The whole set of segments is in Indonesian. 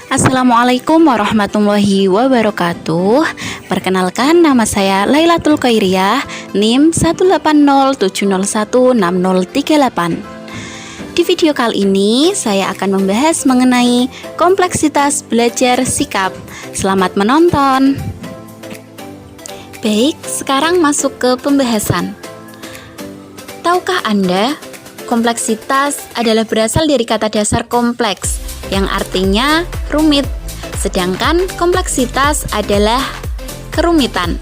Assalamualaikum warahmatullahi wabarakatuh. Perkenalkan, nama saya Lailatul Khairiyah, NIM 18070160038. Di video kali ini saya akan membahas mengenai kompleksitas belajar sikap. Selamat menonton. Baik, sekarang masuk ke pembahasan. Tahukah Anda, kompleksitas adalah berasal dari kata dasar kompleks yang artinya rumit, sedangkan kompleksitas adalah kerumitan.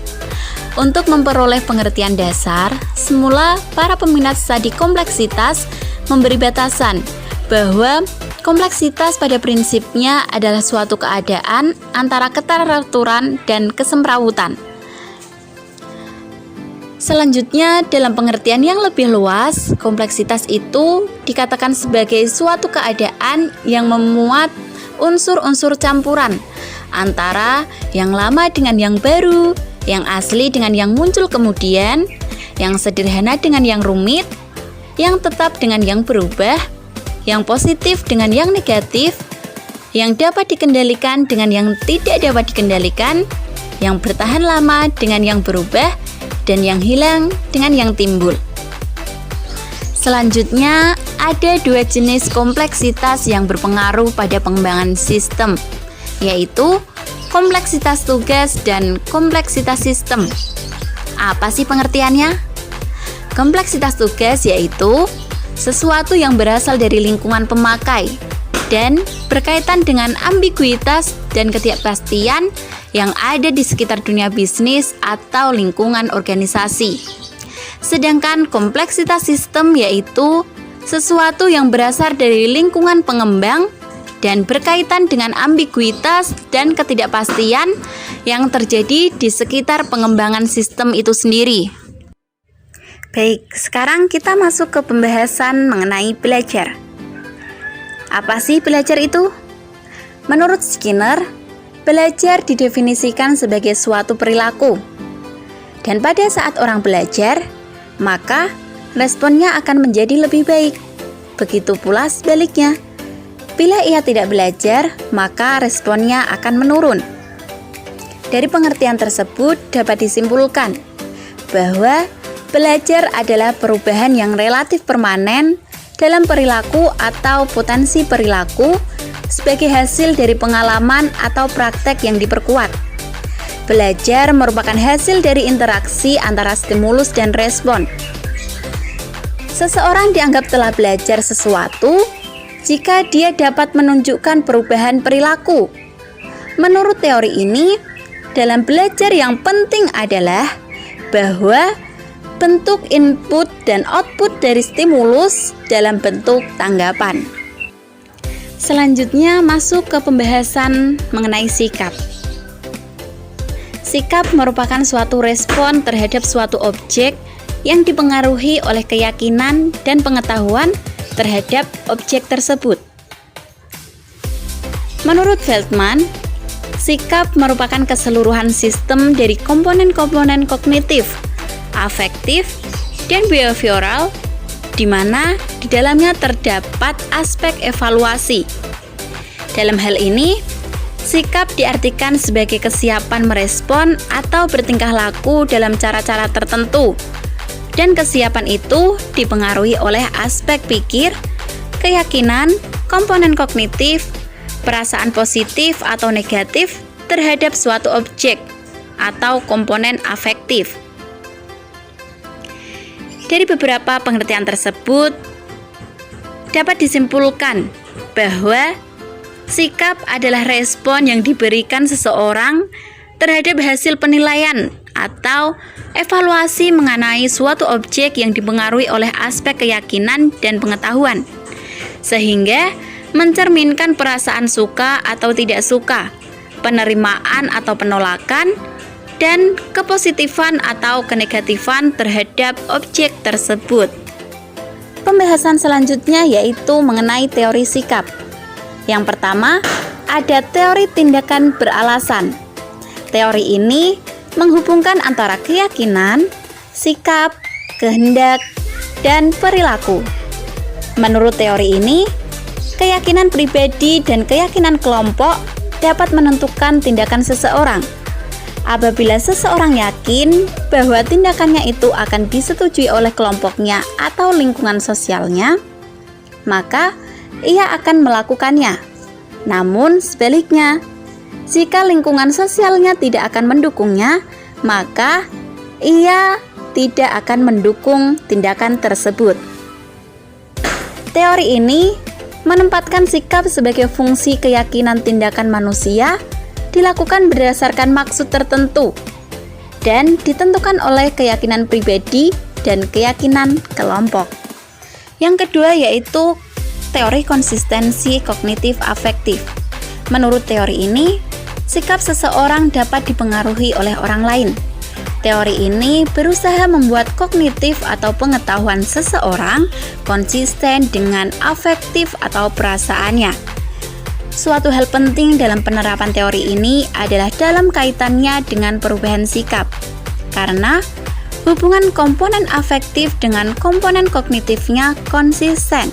Untuk memperoleh pengertian dasar, semula para peminat studi kompleksitas memberi batasan bahwa kompleksitas pada prinsipnya adalah suatu keadaan antara keteraturan dan kesemrawutan. Selanjutnya, dalam pengertian yang lebih luas, kompleksitas itu dikatakan sebagai suatu keadaan yang memuat unsur-unsur campuran antara yang lama dengan yang baru, yang asli dengan yang muncul kemudian, yang sederhana dengan yang rumit, yang tetap dengan yang berubah, yang positif dengan yang negatif, yang dapat dikendalikan dengan yang tidak dapat dikendalikan, yang bertahan lama dengan yang berubah, dan yang hilang dengan yang timbul. Selanjutnya, ada dua jenis kompleksitas yang berpengaruh pada pengembangan sistem, yaitu kompleksitas tugas dan kompleksitas sistem. Apa sih pengertiannya? Kompleksitas tugas yaitu sesuatu yang berasal dari lingkungan pemakai dan berkaitan dengan ambiguitas dan ketidakpastian yang ada di sekitar dunia bisnis atau lingkungan organisasi. Sedangkan kompleksitas sistem yaitu sesuatu yang berasal dari lingkungan pengembang dan berkaitan dengan ambiguitas dan ketidakpastian yang terjadi di sekitar pengembangan sistem itu sendiri. Baik, sekarang kita masuk ke pembahasan mengenai belajar. Apa sih belajar itu? Menurut Skinner, belajar didefinisikan sebagai suatu perilaku. Dan pada saat orang belajar, maka responnya akan menjadi lebih baik. Begitu pula sebaliknya. Bila ia tidak belajar, maka responnya akan menurun. Dari pengertian tersebut dapat disimpulkan bahwa belajar adalah perubahan yang relatif permanen dalam perilaku atau potensi perilaku sebagai hasil dari pengalaman atau praktek yang diperkuat. Belajar merupakan hasil dari interaksi antara stimulus dan respon. Seseorang dianggap telah belajar sesuatu jika dia dapat menunjukkan perubahan perilaku. Menurut teori ini, dalam belajar yang penting adalah bahwa bentuk input dan output dari stimulus dalam bentuk tanggapan. Selanjutnya masuk ke pembahasan mengenai sikap. Sikap merupakan suatu respon terhadap suatu objek yang dipengaruhi oleh keyakinan dan pengetahuan terhadap objek tersebut. Menurut Feldman, sikap merupakan keseluruhan sistem dari komponen-komponen kognitif, afektif, dan behavioral, di mana di dalamnya terdapat aspek evaluasi. Dalam hal ini, sikap diartikan sebagai kesiapan merespon atau bertingkah laku dalam cara-cara tertentu, dan kesiapan itu dipengaruhi oleh aspek pikir, keyakinan, komponen kognitif, perasaan positif atau negatif terhadap suatu objek, atau komponen afektif. Dari beberapa pengertian tersebut, dapat disimpulkan bahwa sikap adalah respon yang diberikan seseorang terhadap hasil penilaian atau evaluasi mengenai suatu objek yang dipengaruhi oleh aspek keyakinan dan pengetahuan, sehingga mencerminkan perasaan suka atau tidak suka, penerimaan atau penolakan, dan kepositifan atau kenegatifan terhadap objek tersebut. Pembahasan selanjutnya yaitu mengenai teori sikap. Yang pertama, ada teori tindakan beralasan. Teori ini menghubungkan antara keyakinan, sikap, kehendak, dan perilaku. Menurut teori ini, keyakinan pribadi dan keyakinan kelompok dapat menentukan tindakan seseorang. Apabila seseorang yakin bahwa tindakannya itu akan disetujui oleh kelompoknya atau lingkungan sosialnya, maka ia akan melakukannya. Namun sebaliknya, jika lingkungan sosialnya tidak akan mendukungnya, maka ia tidak akan mendukung tindakan tersebut. Teori ini menempatkan sikap sebagai fungsi keyakinan tindakan manusia dilakukan berdasarkan maksud tertentu dan ditentukan oleh keyakinan pribadi dan keyakinan kelompok. Yang kedua yaitu teori konsistensi kognitif afektif. Menurut teori ini, sikap seseorang dapat dipengaruhi oleh orang lain. Teori ini berusaha membuat kognitif atau pengetahuan seseorang konsisten dengan afektif atau perasaannya. Suatu hal penting dalam penerapan teori ini adalah dalam kaitannya dengan perubahan sikap, karena hubungan komponen afektif dengan komponen kognitifnya konsisten.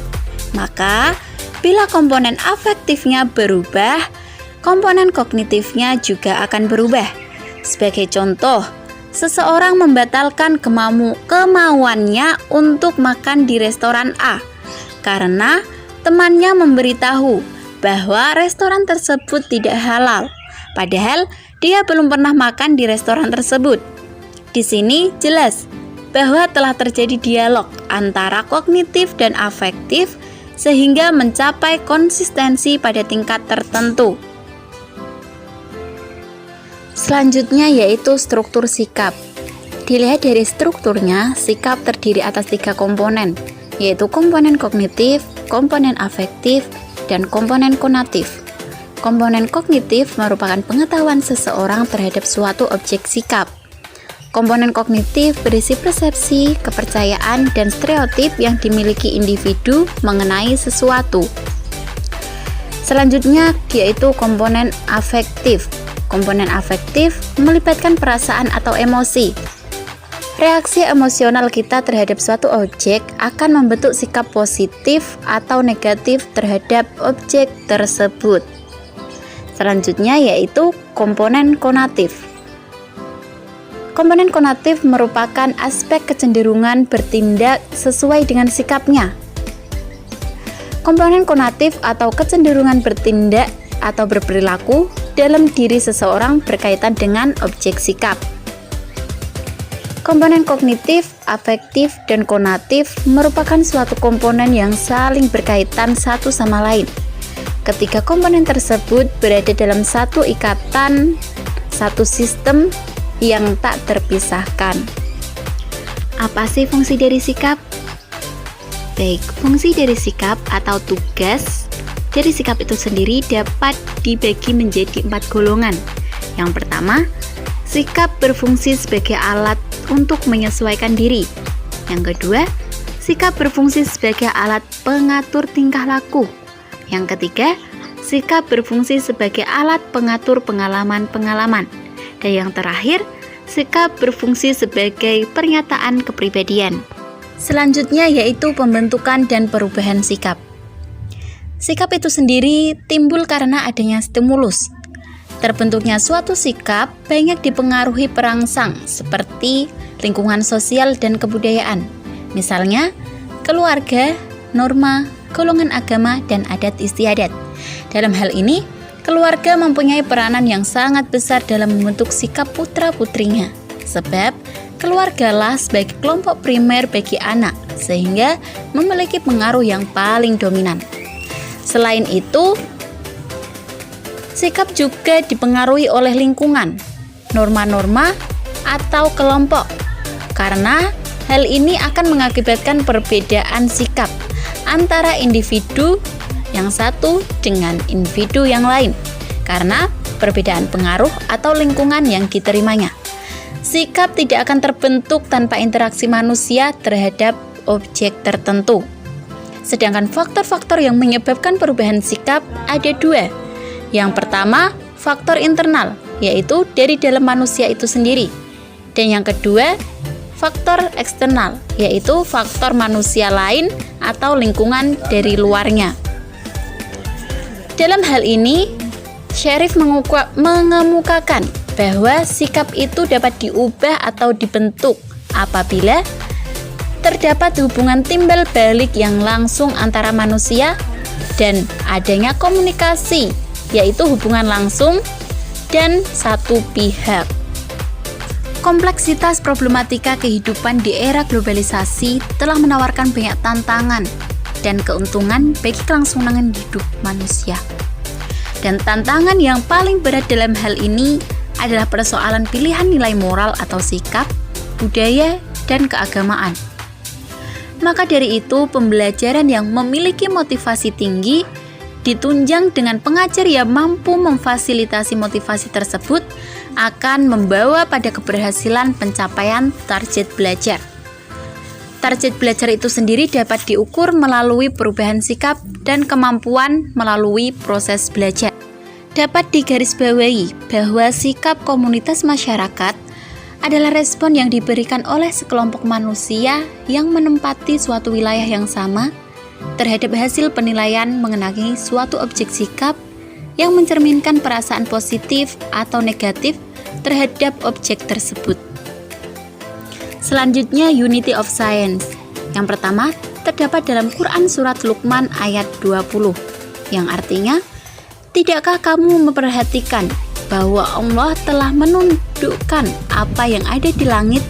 Maka, bila komponen afektifnya berubah, komponen kognitifnya juga akan berubah. Sebagai contoh, seseorang membatalkan kemauannya untuk makan di restoran A karena temannya memberitahu bahwa restoran tersebut tidak halal, padahal dia belum pernah makan di restoran tersebut. Di sini jelas bahwa telah terjadi dialog antara kognitif dan afektif sehingga mencapai konsistensi pada tingkat tertentu. Selanjutnya yaitu struktur sikap. Dilihat dari strukturnya, sikap terdiri atas 3 komponen, yaitu komponen kognitif, komponen afektif, dan komponen konatif. Komponen kognitif merupakan pengetahuan seseorang terhadap suatu objek sikap. Komponen kognitif berisi persepsi, kepercayaan, dan stereotip yang dimiliki individu mengenai sesuatu. Selanjutnya yaitu komponen afektif. Komponen afektif melibatkan perasaan atau emosi. Reaksi emosional kita terhadap suatu objek akan membentuk sikap positif atau negatif terhadap objek tersebut. Selanjutnya yaitu komponen konatif. Komponen konatif merupakan aspek kecenderungan bertindak sesuai dengan sikapnya. Komponen konatif atau kecenderungan bertindak atau berperilaku dalam diri seseorang berkaitan dengan objek sikap. Komponen kognitif, afektif, dan konatif merupakan suatu komponen yang saling berkaitan satu sama lain. Ketiga komponen tersebut berada dalam satu ikatan, satu sistem yang tak terpisahkan. Apa sih fungsi dari sikap? Baik, fungsi dari sikap atau tugas dari sikap itu sendiri dapat dibagi menjadi 4 golongan. Yang pertama, sikap berfungsi sebagai alat untuk menyesuaikan diri. Yang kedua, sikap berfungsi sebagai alat pengatur tingkah laku. Yang ketiga, sikap berfungsi sebagai alat pengatur pengalaman-pengalaman. Dan yang terakhir, sikap berfungsi sebagai pernyataan kepribadian. Selanjutnya yaitu pembentukan dan perubahan sikap. Sikap itu sendiri timbul karena adanya stimulus. Terbentuknya suatu sikap banyak dipengaruhi perangsang seperti lingkungan sosial dan kebudayaan. Misalnya, keluarga, norma, golongan agama, dan adat istiadat. Dalam hal ini, keluarga mempunyai peranan yang sangat besar dalam membentuk sikap putra-putrinya. Sebab, keluargalah sebagai kelompok primer bagi anak, sehingga memiliki pengaruh yang paling dominan. Selain itu, sikap juga dipengaruhi oleh lingkungan, norma-norma, atau kelompok. Karena hal ini akan mengakibatkan perbedaan sikap antara individu yang satu dengan individu yang lain karena perbedaan pengaruh atau lingkungan yang diterimanya. Sikap tidak akan terbentuk tanpa interaksi manusia terhadap objek tertentu. Sedangkan faktor-faktor yang menyebabkan perubahan sikap ada 2. Yang pertama, faktor internal, yaitu dari dalam manusia itu sendiri. Dan yang kedua, faktor eksternal, yaitu faktor manusia lain atau lingkungan dari luarnya. Dalam hal ini, Syarif mengemukakan bahwa sikap itu dapat diubah atau dibentuk apabila terdapat hubungan timbal balik yang langsung antara manusia dan adanya komunikasi, yaitu hubungan langsung dan satu pihak. Kompleksitas problematika kehidupan di era globalisasi telah menawarkan banyak tantangan dan keuntungan bagi kelangsungan hidup manusia. Dan tantangan yang paling berat dalam hal ini adalah persoalan pilihan nilai moral atau sikap, budaya, dan keagamaan. Maka dari itu, pembelajaran yang memiliki motivasi tinggi ditunjang dengan pengajar yang mampu memfasilitasi motivasi tersebut akan membawa pada keberhasilan pencapaian target belajar. Target belajar itu sendiri dapat diukur melalui perubahan sikap dan kemampuan melalui proses belajar. Dapat digarisbawahi bahwa sikap komunitas masyarakat adalah respon yang diberikan oleh sekelompok manusia yang menempati suatu wilayah yang sama terhadap hasil penilaian mengenai suatu objek sikap yang mencerminkan perasaan positif atau negatif terhadap objek tersebut. Selanjutnya, Unity of Science. Yang pertama, terdapat dalam Quran Surat Luqman ayat 20, yang artinya, tidakkah kamu memperhatikan bahwa Allah telah menundukkan apa yang ada di langit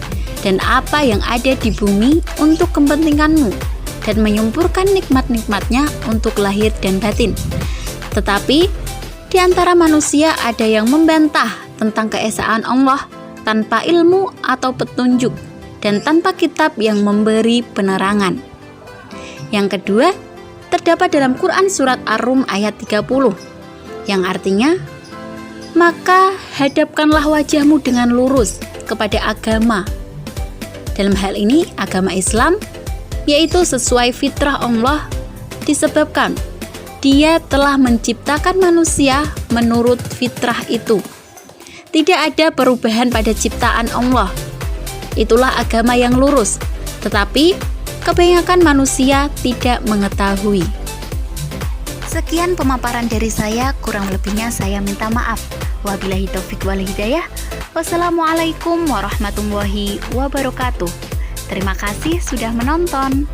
dan apa yang ada di bumi untuk kepentinganmu dan menyempurkan nikmat-nikmatnya untuk lahir dan batin. Tetapi di antara manusia ada yang membantah tentang keesaan Allah tanpa ilmu atau petunjuk dan tanpa kitab yang memberi penerangan. Yang kedua, terdapat dalam Quran Surat Ar-Rum ayat 30, yang artinya, maka hadapkanlah wajahmu dengan lurus kepada agama. Dalam hal ini, agama Islam, yaitu sesuai fitrah Allah, disebabkan Dia telah menciptakan manusia menurut fitrah itu. Tidak ada perubahan pada ciptaan Allah. Itulah agama yang lurus, tetapi kebanyakan manusia tidak mengetahui. Sekian pemaparan dari saya, kurang lebihnya saya minta maaf. Wabillahi taufik wal hidayah. Wassalamualaikum warahmatullahi wabarakatuh. Terima kasih sudah menonton.